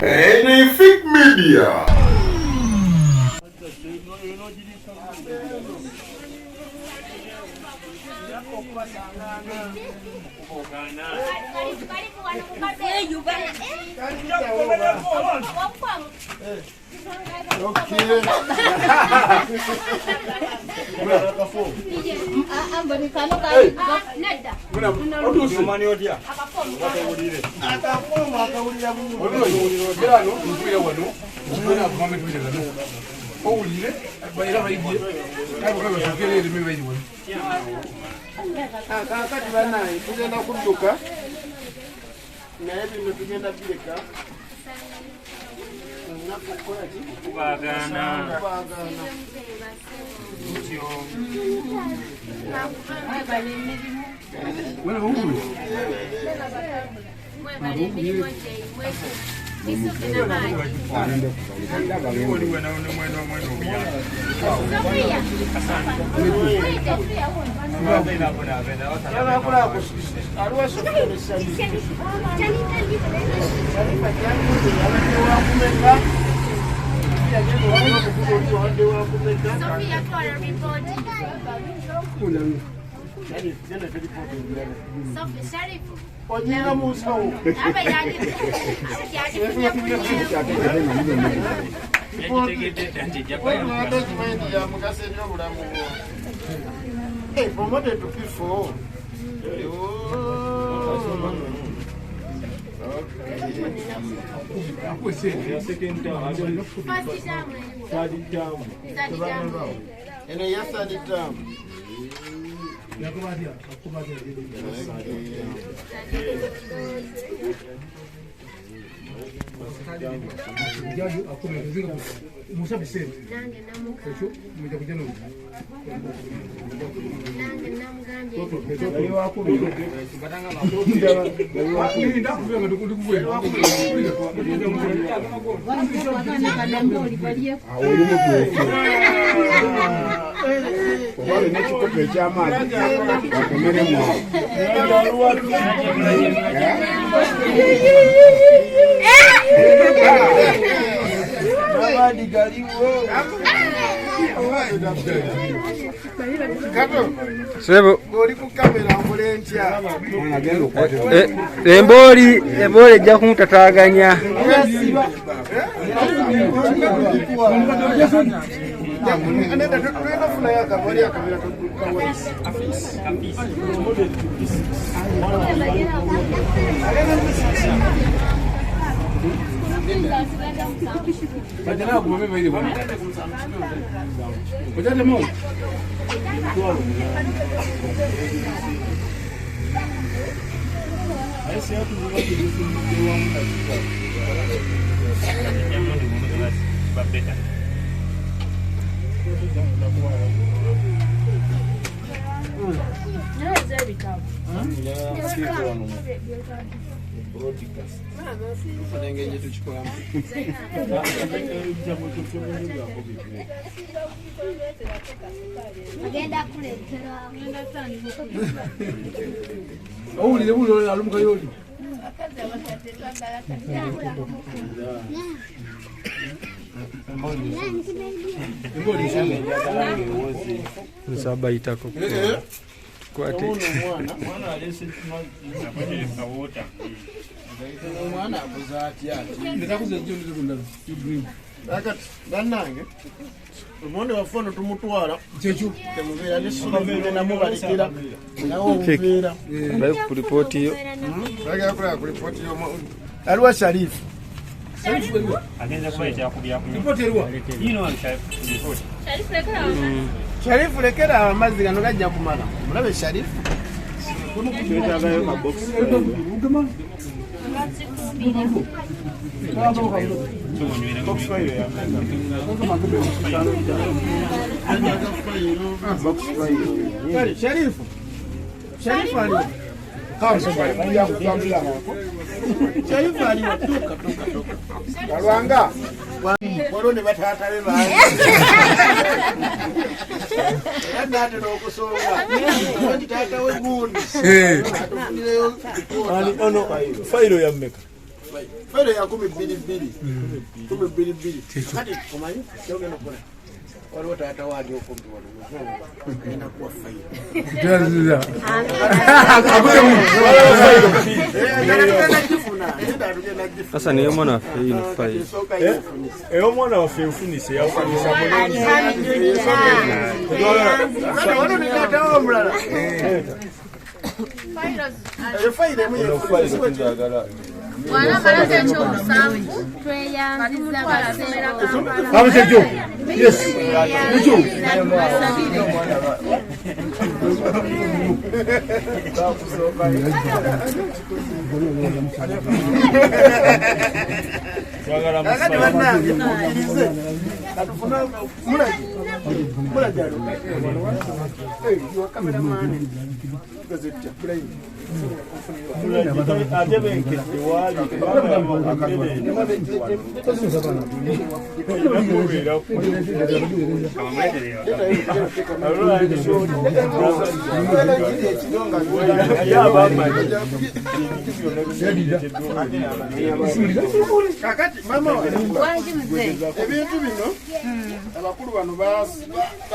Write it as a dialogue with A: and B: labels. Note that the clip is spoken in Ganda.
A: Anything Media.
B: Kakati banaye tugenda kudduka naye bino tugenda bireka nakukola ki kubagana Ojira musawo. Promoted to P4. And a yesterday term.
C: Sebo. Emboli ejja kumutataganya. Sabaitako. Kwate.
B: Mwana abuzati ati. Ndikakuze joni kunda. Akati banange. Umonde wafono tumutwala. Chechu. Temubera lisubira na mubalikira. Nawo ubira.
C: Bayo ku report yo.
B: Baga ku report yo. Alwa Sharif.
D: Sharif wewe. Agenda kwa ya kulia kunya. Report elwa. Yino report. Sharif lekera.
B: Sharif lekera amazi gano gajja kumala. Mulabe Sharif. Sharif ali. Kaso bali banja kutambula ngako. Sharif ali toka. Kalwanga. Walone batata be bae. Ndate nokusonga. Ndi tata we gundi. Ali ono failo ya mmeka. fere ya 12 kati kumanyi kyogenda kukola waliwo taata waadi okumpi waliwo enakuwa fairo
C: sasa niyo mwana waffe ino fairo
A: eyo mwana waffe efunise yafunisa
B: wano ni taata wa omulala fairo emu yefunise
E: Wana malaga ekyomusanvu tweyanziza basomera
A: amusejo yes nicho twagala musaize
B: atufuna mulajalo yo cameraman gazeti Ibrahim
A: ate benkete wali
B: kakati mama ebintu bino abakulu bano baasi